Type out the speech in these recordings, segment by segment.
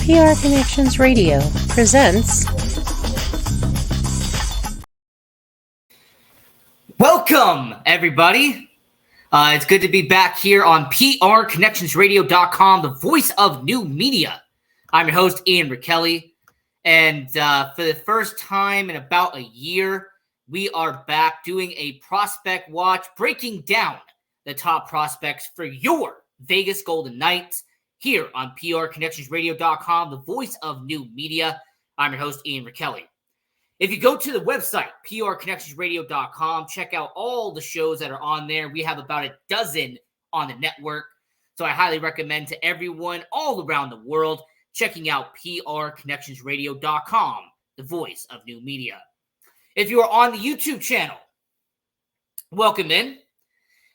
PR Connections Radio presents Welcome, everybody. It's good to be back here on prconnectionsradio.com, the voice of new media. I'm your host, Ian Rachiele, and for the first time in about a year, we are back doing a prospect watch, breaking down the top prospects for your Vegas Golden Knights here on prconnectionsradio.com, the voice of new media. I'm your host, Ian Rachiele. If you go to the website, prconnectionsradio.com, check out all the shows that are on there. We have about a dozen on the network. So I highly recommend to everyone all around the world checking out prconnectionsradio.com, the voice of new media. If you are on the YouTube channel, welcome in.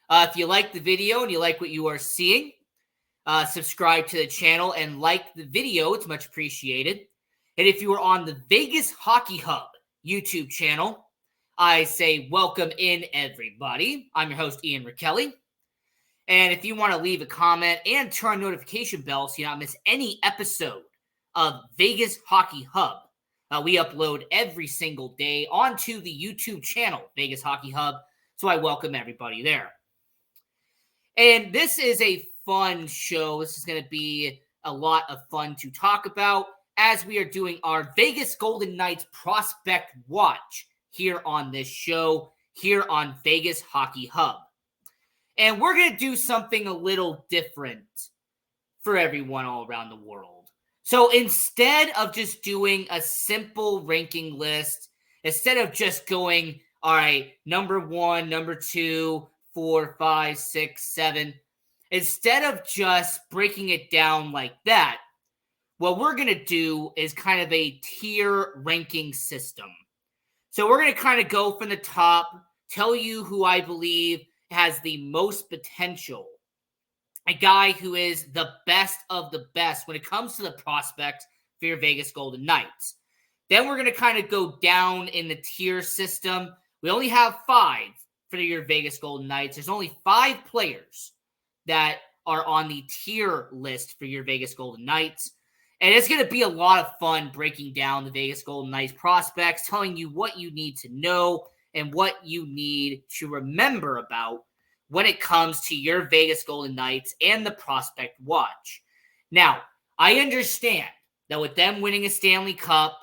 If you like the video and you like what you are seeing, subscribe to the channel and like the video. It's much appreciated. And if you are on the Vegas Hockey Hub YouTube channel, I say welcome in, everybody. I'm your host, Ian Rachiele. And if you want to leave a comment and turn on notification bell so you don't miss any episode of Vegas Hockey Hub, we upload every single day onto the YouTube channel, Vegas Hockey Hub. So I welcome everybody there. And this is a fun show. This is going to be a lot of fun to talk about as we are doing our Vegas Golden Knights Prospect Watch here on this show, here on Vegas Hockey Hub. And we're going to do something a little different for everyone all around the world. So instead of just doing a simple ranking list, instead of just going, all right, number 1, number 2, 4, 5, 6, 7, instead of just breaking it down like that, what we're going to do is kind of a tier ranking system. So we're going to kind of go from the top, tell you who I believe has the most potential, a guy who is the best of the best when it comes to the prospects for your Vegas Golden Knights. Then we're going to kind of go down in the tier system. We only have 5 for your Vegas Golden Knights. There's only 5 players that are on the tier list for your Vegas Golden Knights. And it's going to be a lot of fun breaking down the Vegas Golden Knights prospects, telling you what you need to know and what you need to remember about when it comes to your Vegas Golden Knights and the prospect watch. Now, I understand that with them winning a Stanley Cup,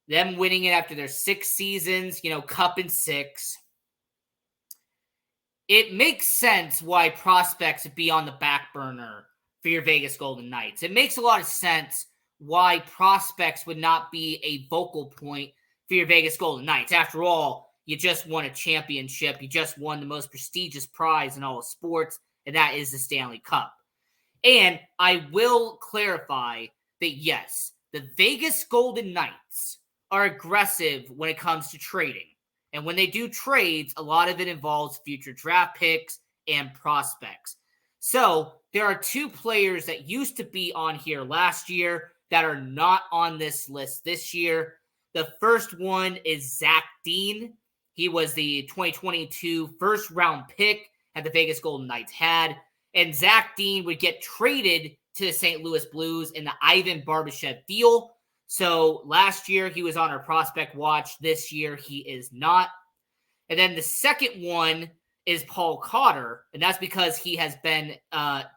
them winning it after their 6 seasons, cup and 6, it makes sense why prospects would be on the back burner for your Vegas Golden Knights. It makes a lot of sense why prospects would not be a focal point for your Vegas Golden Knights. After all, you just won a championship. You just won the most prestigious prize in all of sports, and that is the Stanley Cup. And I will clarify that, yes, the Vegas Golden Knights are aggressive when it comes to trading. And when they do trades, a lot of it involves future draft picks and prospects. So there are 2 players that used to be on here last year that are not on this list this year. The first one is Zach Dean. He was the 2022 first-round pick that the Vegas Golden Knights had. And Zach Dean would get traded to the St. Louis Blues in the Ivan Barbashev deal. So last year, he was on our prospect watch. This year, he is not. And then the second one is Paul Cotter, and that's because he has been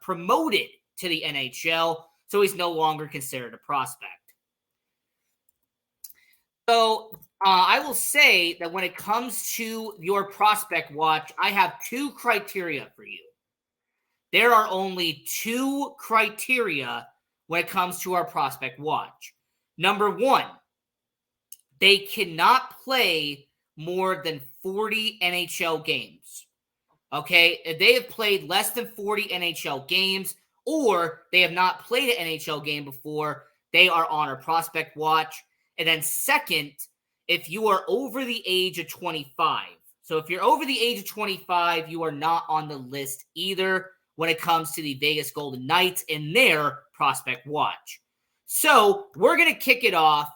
promoted to the NHL, so he's no longer considered a prospect. So I will say that when it comes to your prospect watch, I have 2 criteria for you. There are only 2 criteria when it comes to our prospect watch. Number 1, they cannot play more than 40 NHL games. Okay, if they have played less than 40 NHL games, or they have not played an NHL game before, they are on our prospect watch. And then second, if you are over the age of 25. So if you're over the age of 25, you are not on the list either when it comes to the Vegas Golden Knights and their prospect watch. So we're going to kick it off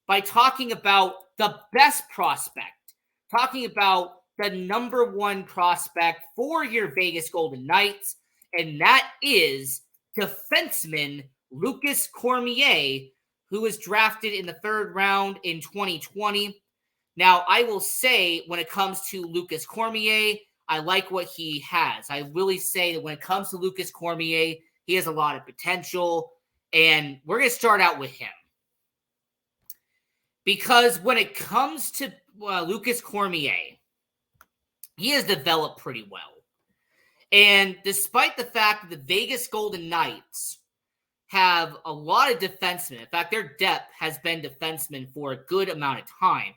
by talking about the best prospect, talking about the number 1 prospect for your Vegas Golden Knights, and that is defenseman Lucas Cormier, who was drafted in the 3rd round in 2020. Now, I will say when it comes to Lucas Cormier, I like what he has. I really say that when it comes to Lucas Cormier, he has a lot of potential, and we're going to start out with him. Because when it comes to Lucas Cormier, he has developed pretty well. And despite the fact that the Vegas Golden Knights have a lot of defensemen, in fact, their depth has been defensemen for a good amount of time.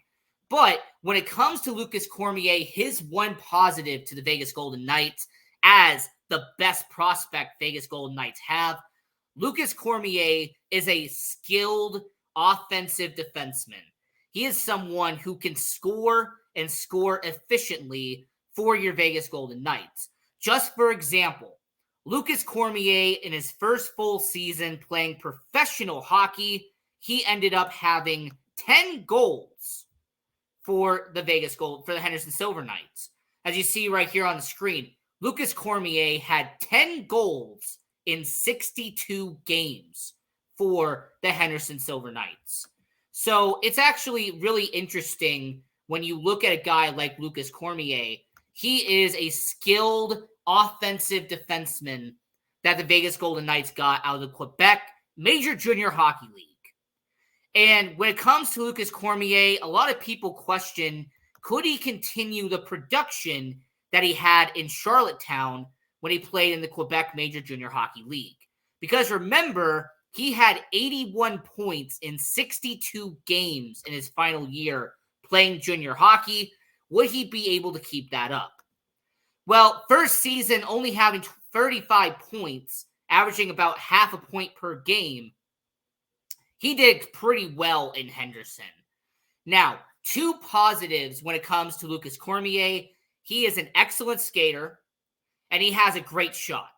But when it comes to Lucas Cormier, his one positive to the Vegas Golden Knights as the best prospect Vegas Golden Knights have, Lucas Cormier is a skilled offensive defenseman. He is someone who can score and score efficiently for your Vegas Golden Knights. Just for example, Lucas Cormier, in his first full season playing professional hockey, he ended up having 10 goals for the Henderson Silver Knights. As you see right here on the screen, Lucas Cormier had 10 goals in 62 games for the Henderson Silver Knights. So it's actually really interesting when you look at a guy like Lucas Cormier. He is a skilled offensive defenseman that the Vegas Golden Knights got out of the Quebec Major Junior Hockey League. And when it comes to Lucas Cormier, a lot of people question, could he continue the production that he had in Charlottetown when he played in the Quebec Major Junior Hockey League? Because remember, he had 81 points in 62 games in his final year playing junior hockey. Would he be able to keep that up? Well, first season only having 35 points, averaging about half a point per game, he did pretty well in Henderson. Now, 2 positives when it comes to Lucas Cormier. He is an excellent skater, and he has a great shot.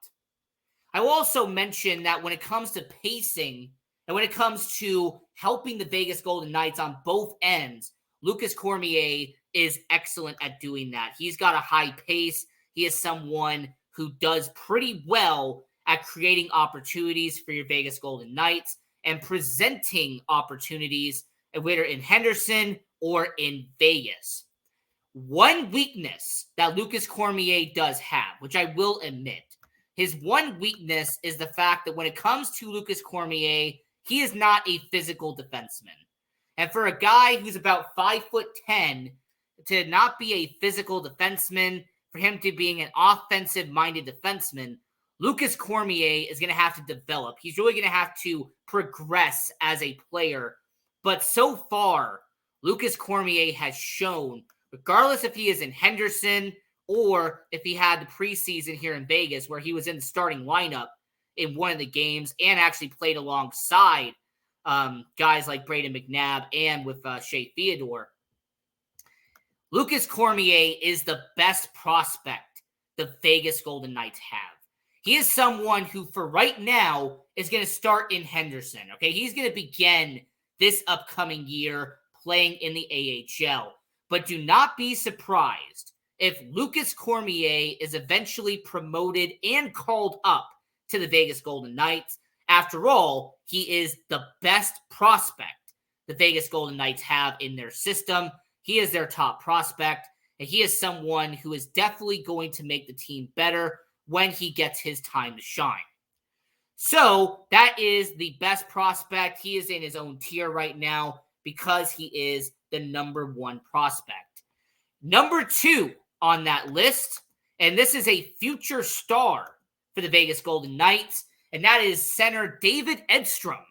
I will also mention that when it comes to pacing, and when it comes to helping the Vegas Golden Knights on both ends, Lucas Cormier is excellent at doing that. He's got a high pace. He is someone who does pretty well at creating opportunities for your Vegas Golden Knights and presenting opportunities, whether in Henderson or in Vegas. One weakness that Lucas Cormier does have, which I will admit, his one weakness is the fact that when it comes to Lucas Cormier, he is not a physical defenseman. And for a guy who's about 5'10", to not be a physical defenseman, for him to being an offensive-minded defenseman, Lucas Cormier is going to have to develop. He's really going to have to progress as a player. But so far, Lucas Cormier has shown, regardless if he is in Henderson or if he had the preseason here in Vegas where he was in the starting lineup in one of the games and actually played alongside guys like Braden McNabb and with Shea Theodore, Lucas Cormier is the best prospect the Vegas Golden Knights have. He is someone who, for right now, is going to start in Henderson. Okay, he's going to begin this upcoming year playing in the AHL. But do not be surprised if Lucas Cormier is eventually promoted and called up to the Vegas Golden Knights. After all, he is the best prospect the Vegas Golden Knights have in their system. He is their top prospect, and he is someone who is definitely going to make the team better when he gets his time to shine. So that is the best prospect. He is in his own tier right now because he is the number 1 prospect. Number 2 on that list, and this is a future star for the Vegas Golden Knights, and that is center David Edstrom,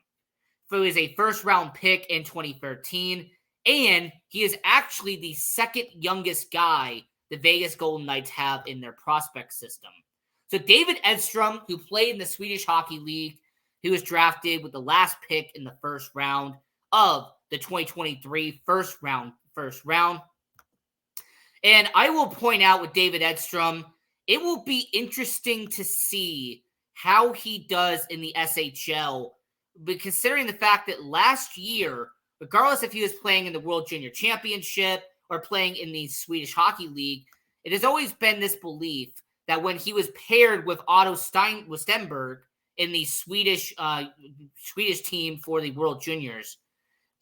who is a first-round pick in 2013, and he is actually the second youngest guy the Vegas Golden Knights have in their prospect system. So David Edstrom, who played in the Swedish Hockey League, he was drafted with the last pick in the first round of the 2023 first round. And I will point out with David Edstrom, it will be interesting to see how he does in the SHL, but considering the fact that last year, regardless if he was playing in the World Junior Championship or playing in the Swedish Hockey League, it has always been this belief that when he was paired with Otto Stenberg in the Swedish team for the World Juniors,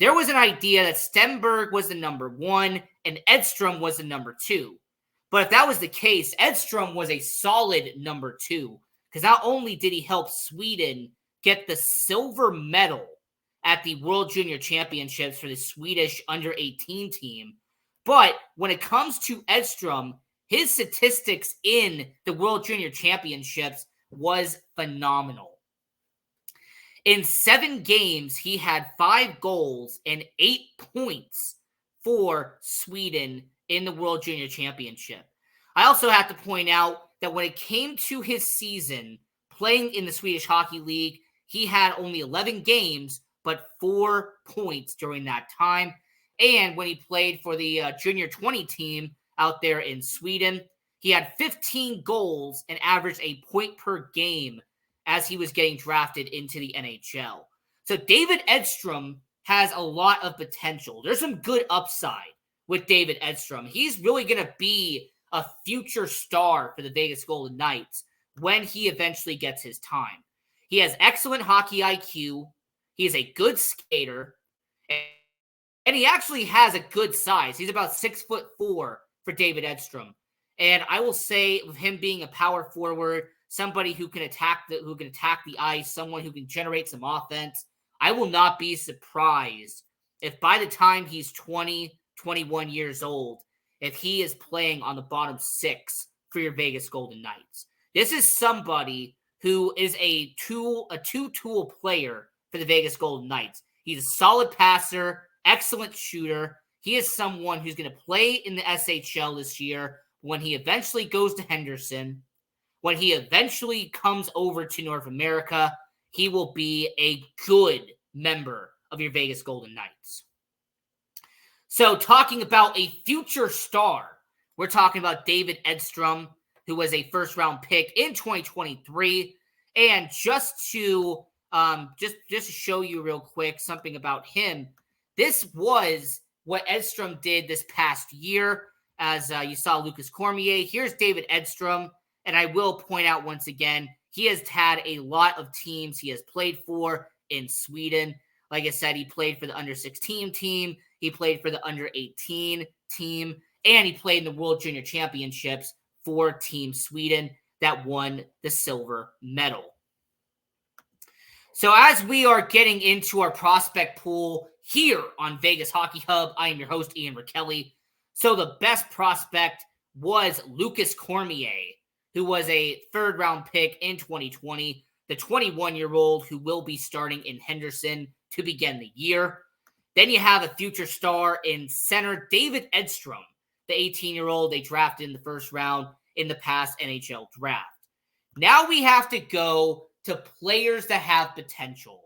there was an idea that Stenberg was the number 1 and Edstrom was the number 2. But if that was the case, Edstrom was a solid number 2, because not only did he help Sweden get the silver medal at the World Junior Championships for the Swedish under-18 team, but when it comes to Edstrom, his statistics in the World Junior Championships was phenomenal. In 7 games, he had 5 goals and 8 points for Sweden in the World Junior Championship. I also have to point out that when it came to his season playing in the Swedish Hockey League, he had only 11 games, but 4 points during that time. And when he played for the Junior 20 team out there in Sweden, he had 15 goals and averaged a point per game as he was getting drafted into the NHL. So David Edstrom has a lot of potential. There's some good upside with David Edstrom. He's really going to be a future star for the Vegas Golden Knights when he eventually gets his time. He has excellent hockey IQ. He is a good skater. And he actually has a good size. He's about 6'4" for David Edstrom. And I will say, with him being a power forward, somebody who can attack the ice, someone who can generate some offense, I will not be surprised if by the time he's 20, 21 years old, if he is playing on the bottom 6 for your Vegas Golden Knights. This is somebody who is a two-tool player for the Vegas Golden Knights. He's a solid passer, excellent shooter. He is someone who's going to play in the SHL this year when he eventually goes to Henderson. When he eventually comes over to North America, he will be a good member of your Vegas Golden Knights. So talking about a future star, we're talking about David Edstrom, who was a first-round pick in 2023. And just to show you real quick something about him, this was what Edstrom did this past year. As you saw Lucas Cormier, here's David Edstrom. And I will point out once again, he has had a lot of teams he has played for in Sweden. Like I said, he played for the under-16 team. He played for the under-18 team. And he played in the World Junior Championships for Team Sweden that won the silver medal. So as we are getting into our prospect pool here on Vegas Hockey Hub, I am your host, Ian Rachiele. So the best prospect was Lucas Cormier, who was a third-round pick in 2020, the 21-year-old who will be starting in Henderson to begin the year. Then you have a future star in center, David Edstrom, the 18-year-old they drafted in the first round in the past NHL draft. Now we have to go to players that have potential.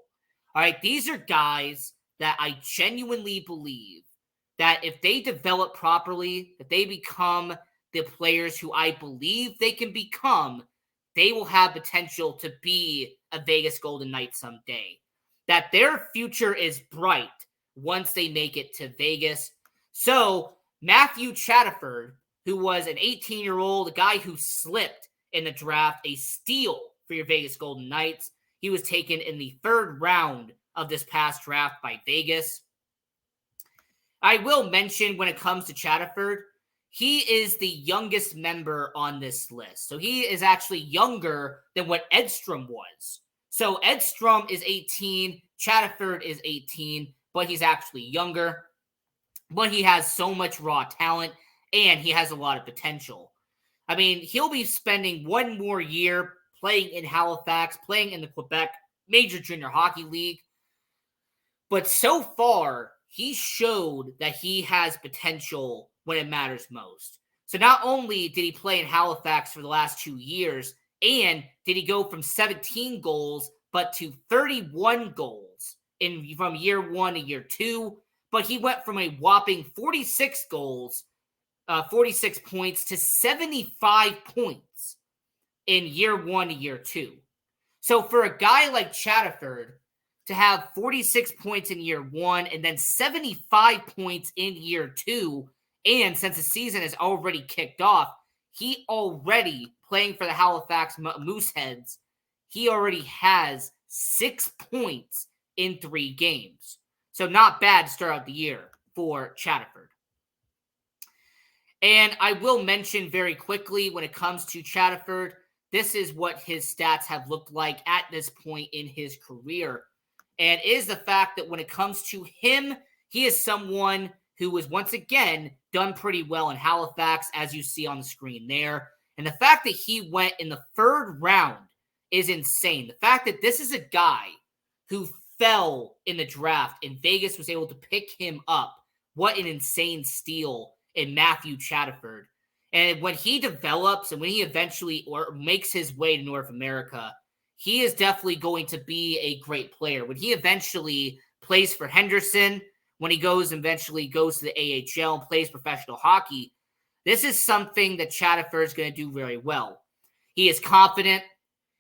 All right, these are guys that I genuinely believe that if they develop properly, if they become the players who I believe they can become, they will have potential to be a Vegas Golden Knight someday. That their future is bright once they make it to Vegas. So Matthew Chatterford, who was an 18-year-old, a guy who slipped in the draft, a steal for your Vegas Golden Knights. He was taken in the 3rd round of this past draft by Vegas. I will mention when it comes to Chatterford, he is the youngest member on this list. So he is actually younger than what Edstrom was. So Edstrom is 18, Chatterford is 18, but he's actually younger. But he has so much raw talent, and he has a lot of potential. I mean, he'll be spending 1 more year playing in Halifax, playing in the Quebec Major Junior Hockey League. But so far, he showed that he has potential when it matters most. So not only did he play in Halifax for the last 2 years, and did he go from 17 goals, but to 31 goals from year 1 to year 2, but he went from a whopping 46 goals, 46 points to 75 points in year 1 to year 2. So for a guy like Chatterford to have 46 points in year 1 and then 75 points in year 2, and since the season has already kicked off, he already playing for the Halifax Mooseheads he already has 6 points in 3 games. So not bad to start out the year for Chatterford. And I will mention very quickly when it comes to Chatterford, this is what his stats have looked like at this point in his career. And is the fact that when it comes to him, he is someone who was once again done pretty well in Halifax, as you see on the screen there. And the fact that he went in the 3rd round is insane. The fact that this is a guy who fell in the draft and Vegas was able to pick him up. What an insane steal in Matthew Chatterford. And when he develops and when he eventually makes his way to North America, he is definitely going to be a great player. When he eventually plays for Henderson, when he eventually goes to the AHL and plays professional hockey, this is something that Chatterford is going to do very well. He is confident.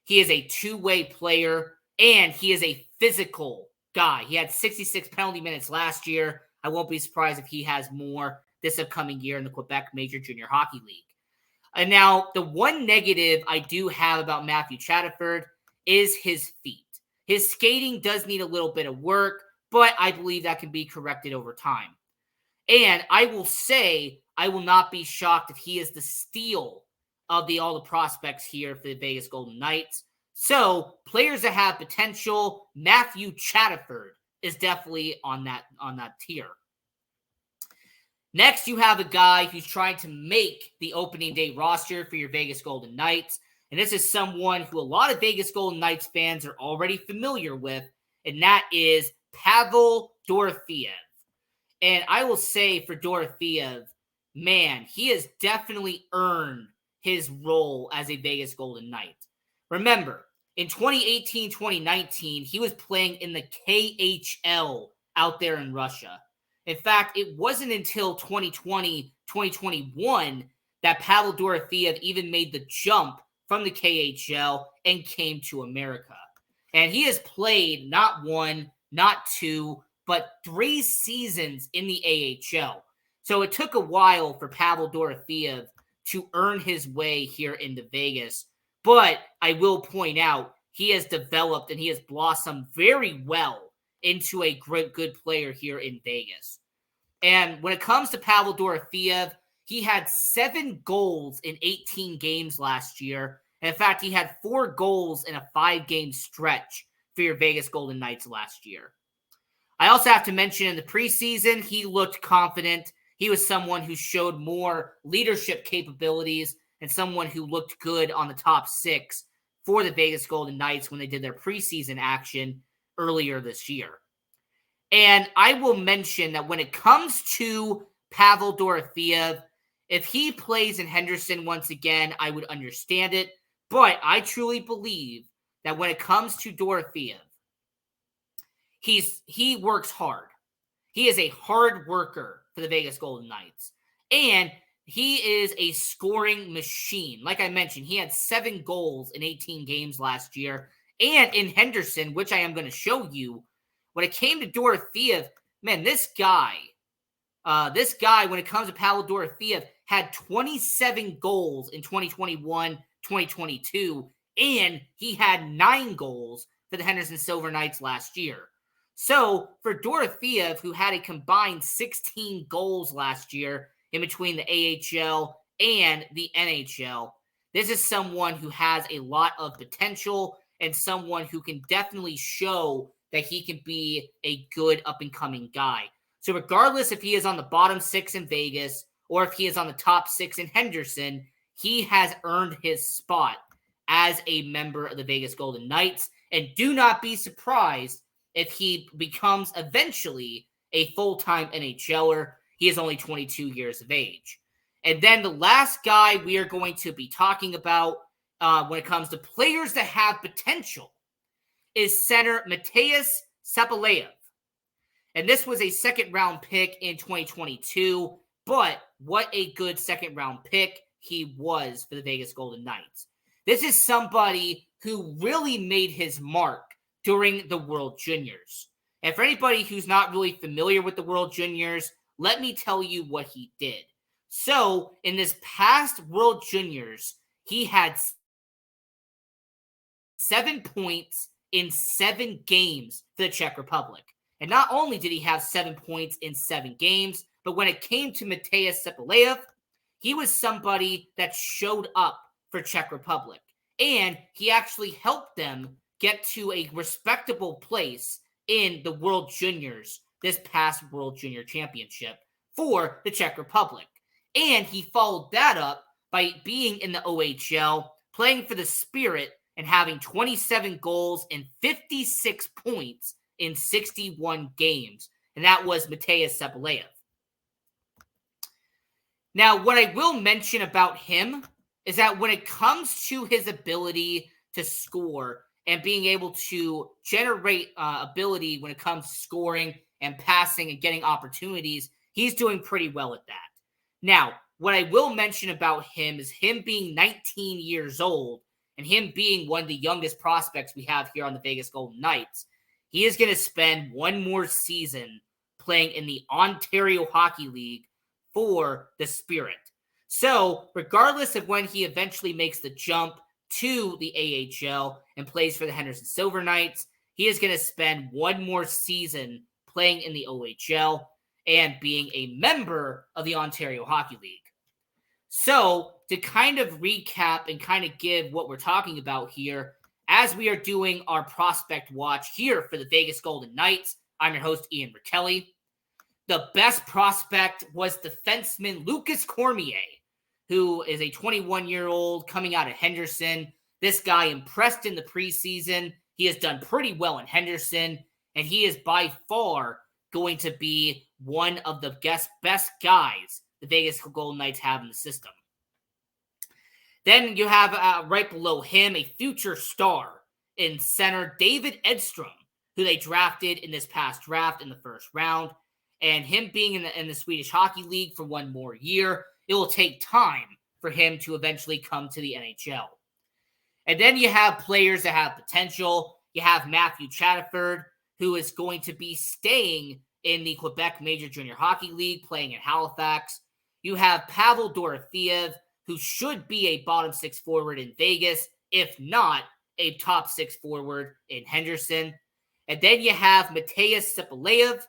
He is a two-way player, and he is a physical guy. He had 66 penalty minutes last year. I won't be surprised if he has more this upcoming year in the Quebec Major Junior Hockey League. And now, the one negative I do have about Matthew Chatterford is his feet. His skating does need a little bit of work, but I believe that can be corrected over time. And I will say, I will not be shocked if he is the steal of all the prospects here for the Vegas Golden Knights. So, players that have potential, Matthew Chatterford is definitely on that tier. Next, you have a guy who's trying to make the opening day roster for your Vegas Golden Knights. And this is someone who a lot of Vegas Golden Knights fans are already familiar with, and that is Pavel Dorofeyev. And I will say for Dorofeyev, man, he has definitely earned his role as a Vegas Golden Knight. Remember, in 2018-2019, he was playing in the KHL out there in Russia. In fact, it wasn't until 2020-2021 that Pavel Dorofeyev even made the jump from the KHL and came to America. And he has played not 1, not 2, but 3 seasons in the AHL. So it took a while for Pavel Dorofeyev to earn his way here into Vegas. But I will point out, he has developed and he has blossomed very well into a good player here in Vegas. And when it comes to Pavel Dorofeyev, he had 7 goals in 18 games last year. And in fact, he had 4 goals in a 5-game stretch for your Vegas Golden Knights last year. I also have to mention in the preseason, he looked confident. He was someone who showed more leadership capabilities and someone who looked good on the top 6 for the Vegas Golden Knights when they did their preseason action earlier this year. And I will mention that when it comes to Pavel Dorofeyev, if he plays in Henderson once again, I would understand it. But I truly believe that when it comes to Dorofeyev, he works hard. He is a hard worker for the Vegas Golden Knights. And he is a scoring machine. Like I mentioned, he had 7 goals in 18 games last year. And in Henderson, which I am going to show you, when it came to Dorofeyev, man, this guy, when it comes to Pavel Dorofeyev, had 27 goals in 2021-2022, and he had 9 goals for the Henderson Silver Knights last year. So for Dorofeyev, who had a combined 16 goals last year in between the AHL and the NHL, this is someone who has a lot of potential and someone who can definitely show that he can be a good up-and-coming guy. So regardless if he is on the bottom 6 in Vegas or if he is on the top 6 in Henderson, he has earned his spot as a member of the Vegas Golden Knights. And do not be surprised if he becomes eventually a full-time NHLer. He is only 22 years of age. And then the last guy we are going to be talking about when it comes to players that have potential is center Mateus Sapalev. And this was a second-round pick in 2022, but what a good second-round pick he was for the Vegas Golden Knights. This is somebody who really made his mark during the World Juniors. And for anybody who's not really familiar with the World Juniors, let me tell you what he did. So, in this past World Juniors, he had 7 points in 7 games for the Czech Republic. And not only did he have 7 points in 7 games, but when it came to Matěj Sepalejev, he was somebody that showed up for Czech Republic. And he actually helped them get to a respectable place in the World Juniors this past World Junior Championship for the Czech Republic. And he followed that up by being in the OHL, playing for the Spirit, and having 27 goals and 56 points in 61 games. And that was Matěj Sepalejev. Now, what I will mention about him is that when it comes to his ability to score and being able to generate ability when it comes to scoring and passing and getting opportunities, he's doing pretty well at that. Now, what I will mention about him is him being 19 years old and him being one of the youngest prospects we have here on the Vegas Golden Knights. He is going to spend one more season playing in the Ontario Hockey League for the Spirit. So, regardless of when he eventually makes the jump to the AHL and plays for the Henderson Silver Knights, he is going to spend one more season playing in the OHL and being a member of the Ontario Hockey League. So, to kind of recap and kind of give what we're talking about here, as we are doing our prospect watch here for the Vegas Golden Knights, I'm your host, Ian Rachiele. The best prospect was defenseman Lucas Cormier, who is a 21-year-old coming out of Henderson. This guy impressed in the preseason. He has done pretty well in Henderson, and he is by far going to be one of the best guys the Vegas Golden Knights have in the system. Then you have right below him a future star in center David Edstrom, who they drafted in this past draft in the first round. And him being in the Swedish Hockey League for one more year, it will take time for him to eventually come to the NHL. And then you have players that have potential. You have Matthew Chatterford, who is going to be staying in the Quebec Major Junior Hockey League, playing in Halifax. You have Pavel Dorofeev, who should be a bottom 6 forward in Vegas, if not a top 6 forward in Henderson. And then you have Matěj Sepalejev,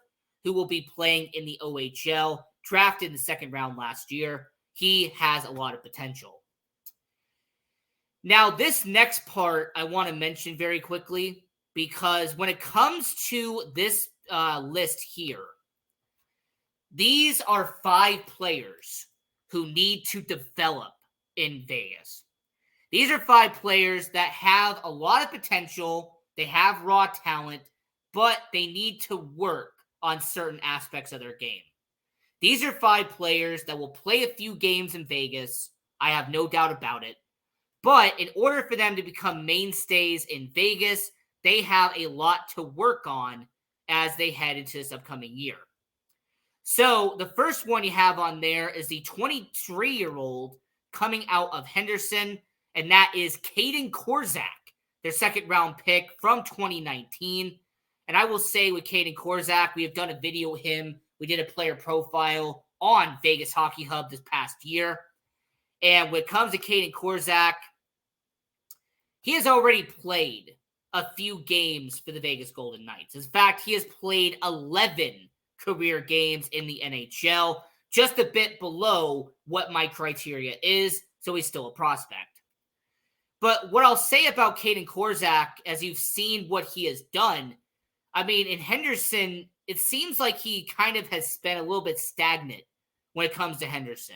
who will be playing in the OHL, drafted in the second round last year. He has a lot of potential. Now, this next part I want to mention very quickly, because when it comes to this list here, these are 5 players who need to develop in Vegas. These are 5 players that have a lot of potential, they have raw talent, but they need to work on certain aspects of their game. These are 5 players that will play a few games in Vegas. I have no doubt about it. But in order for them to become mainstays in Vegas, they have a lot to work on as they head into this upcoming year. So the first one you have on there is the 23-year-old coming out of Henderson, and that is Caden Korzak, their second-round pick from 2019. And I will say with Caden Korzak, we have done a video of him. We did a player profile on Vegas Hockey Hub this past year. And when it comes to Caden Korzak, he has already played a few games for the Vegas Golden Knights. In fact, he has played 11 career games in the NHL, just a bit below what my criteria is, so he's still a prospect. But what I'll say about Caden Korzak, as you've seen what he has done, I mean, in Henderson, it seems like he kind of has been a little bit stagnant when it comes to Henderson.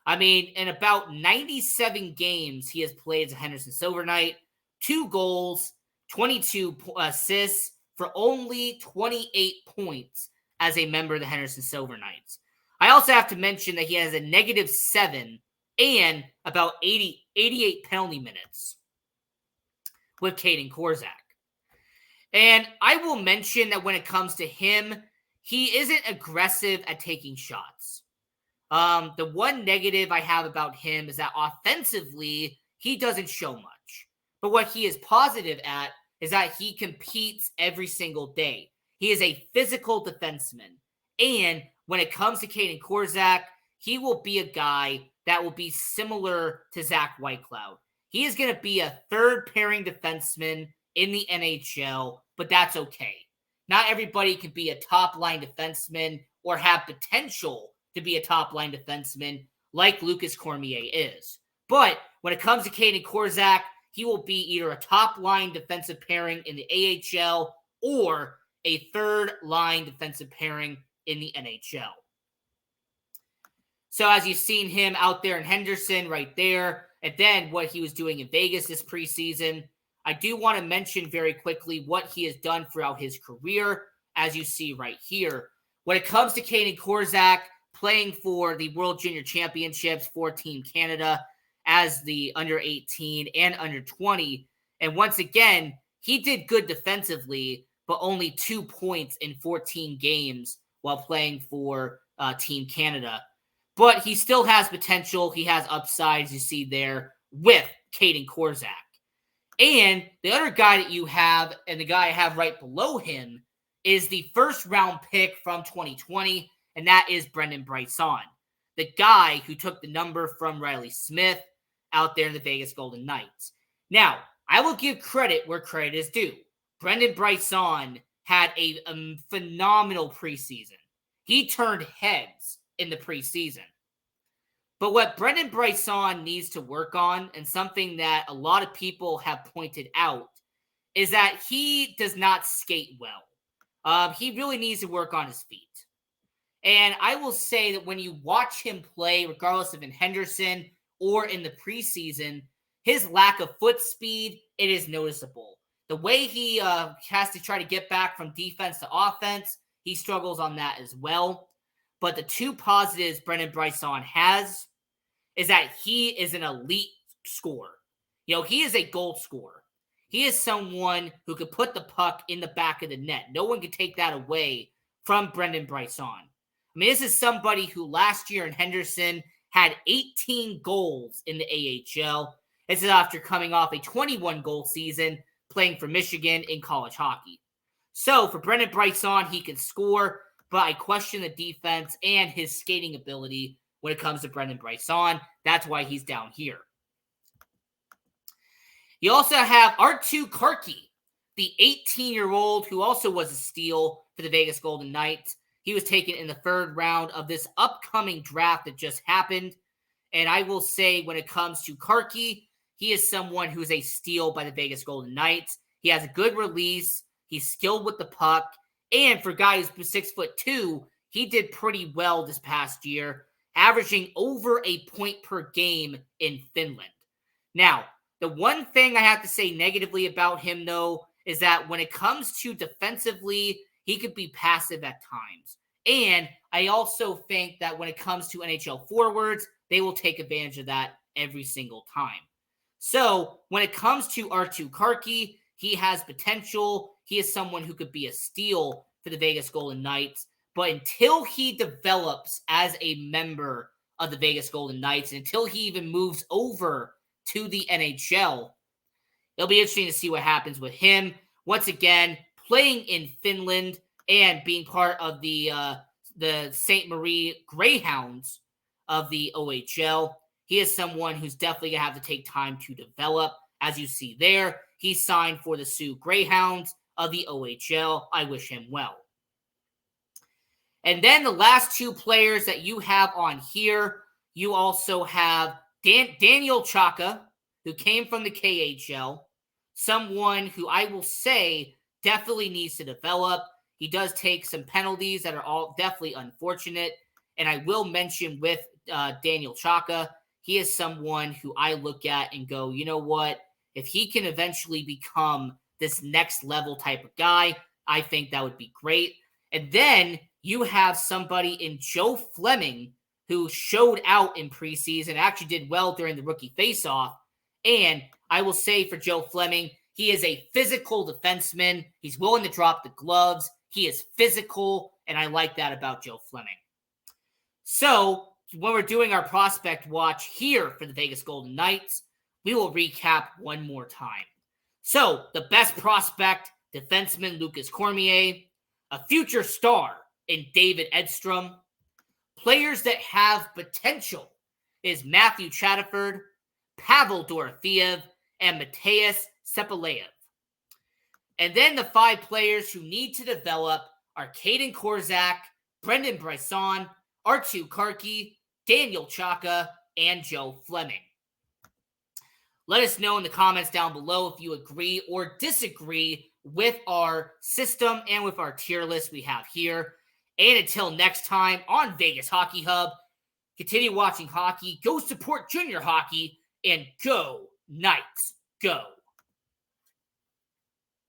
I mean, in about 97 games he has played as a Henderson Silver Knight, 2 goals, 22 assists for only 28 points as a member of the Henderson Silver Knights. I also have to mention that he has a -7 and about 88 penalty minutes with Caden Korzak. And I will mention that when it comes to him, he isn't aggressive at taking shots. The one negative I have about him is that offensively, he doesn't show much. But what he is positive at is that he competes every single day. He is a physical defenseman. And when it comes to Caden Korzak, he will be a guy that will be similar to Zach Whitecloud. He is going to be a third pairing defenseman in the NHL, but that's okay. Not everybody can be a top line defenseman or have potential to be a top line defenseman like Lucas Cormier is. But when it comes to Kaedan Korczak, he will be either a top line defensive pairing in the AHL or a third line defensive pairing in the NHL. So as you've seen him out there in Henderson right there, and then what he was doing in Vegas this preseason, I do want to mention very quickly what he has done throughout his career, as you see right here. When it comes to Kaedan Korczak playing for the World Junior Championships for Team Canada as the under 18 and under 20, and once again, he did good defensively, but only 2 points in 14 games while playing for Team Canada. But he still has potential. He has upsides, you see there, with Kaedan Korczak. And the other guy that you have, and the guy I have right below him, is the first-round pick from 2020, and that is Brendan Brisson, the guy who took the number from Riley Smith out there in the Vegas Golden Knights. Now, I will give credit where credit is due. Brendan Brisson had a phenomenal preseason. He turned heads in the preseason. But what Brendan Brisson needs to work on, and something that a lot of people have pointed out, is that he does not skate well. He really needs to work on his feet. And I will say that when you watch him play, regardless of in Henderson or in the preseason, his lack of foot speed, it is noticeable. The way he has to try to get back from defense to offense, he struggles on that as well. But the two positives Brendan Brisson has is that he is an elite scorer. You know, he is a goal scorer. He is someone who could put the puck in the back of the net. No one can take that away from Brendan Brisson. I mean, this is somebody who last year in Henderson had 18 goals in the AHL. This is after coming off a 21-goal season playing for Michigan in college hockey. So for Brendan Brisson, he can score, but I question the defense and his skating ability when it comes to Brendan Brisson. That's why he's down here. You also have Arttu Karkki, the 18-year-old who also was a steal for the Vegas Golden Knights. He was taken in the third round of this upcoming draft that just happened. And I will say when it comes to Karkki, he is someone who is a steal by the Vegas Golden Knights. He has a good release. He's skilled with the puck. And for a guy who's 6'2", he did pretty well this past year, averaging over a point per game in Finland. Now, the one thing I have to say negatively about him, though, is that when it comes to defensively, he could be passive at times. And I also think that when it comes to NHL forwards, they will take advantage of that every single time. So when it comes to Arttu Karkki, he has potential. He is someone who could be a steal for the Vegas Golden Knights. But until he develops as a member of the Vegas Golden Knights, and until he even moves over to the NHL, it'll be interesting to see what happens with him. Once again, playing in Finland and being part of the St. Marie Greyhounds of the OHL, he is someone who's definitely going to have to take time to develop. As you see there, he signed for the Sioux Greyhounds of the OHL. I wish him well. And then the last two players that you have on here, you also have Daniel Chaka, who came from the KHL, someone who I will say definitely needs to develop. He does take some penalties that are all definitely unfortunate. And I will mention with Daniel Chaka, he is someone who I look at and go, you know what? If he can eventually become this next level type of guy, I think that would be great. And then you have somebody in Joe Fleming who showed out in preseason, actually did well during the rookie faceoff. And I will say for Joe Fleming, he is a physical defenseman. He's willing to drop the gloves. He is physical, and I like that about Joe Fleming. So when we're doing our prospect watch here for the Vegas Golden Knights, we will recap one more time. So the best prospect, defenseman Lucas Cormier, a future star in David Edstrom. Players that have potential is Matthew Chatterford, Pavel Dorofeev, and Mateus Sepaleyev. And then the 5 players who need to develop are Caden Korzak, Brendan Bryson, Artu Karki, Daniel Chaka, and Joe Fleming. Let us know in the comments down below if you agree or disagree with our system and with our tier list we have here. And until next time on Vegas Hockey Hub, continue watching hockey, go support junior hockey, and go Knights, go!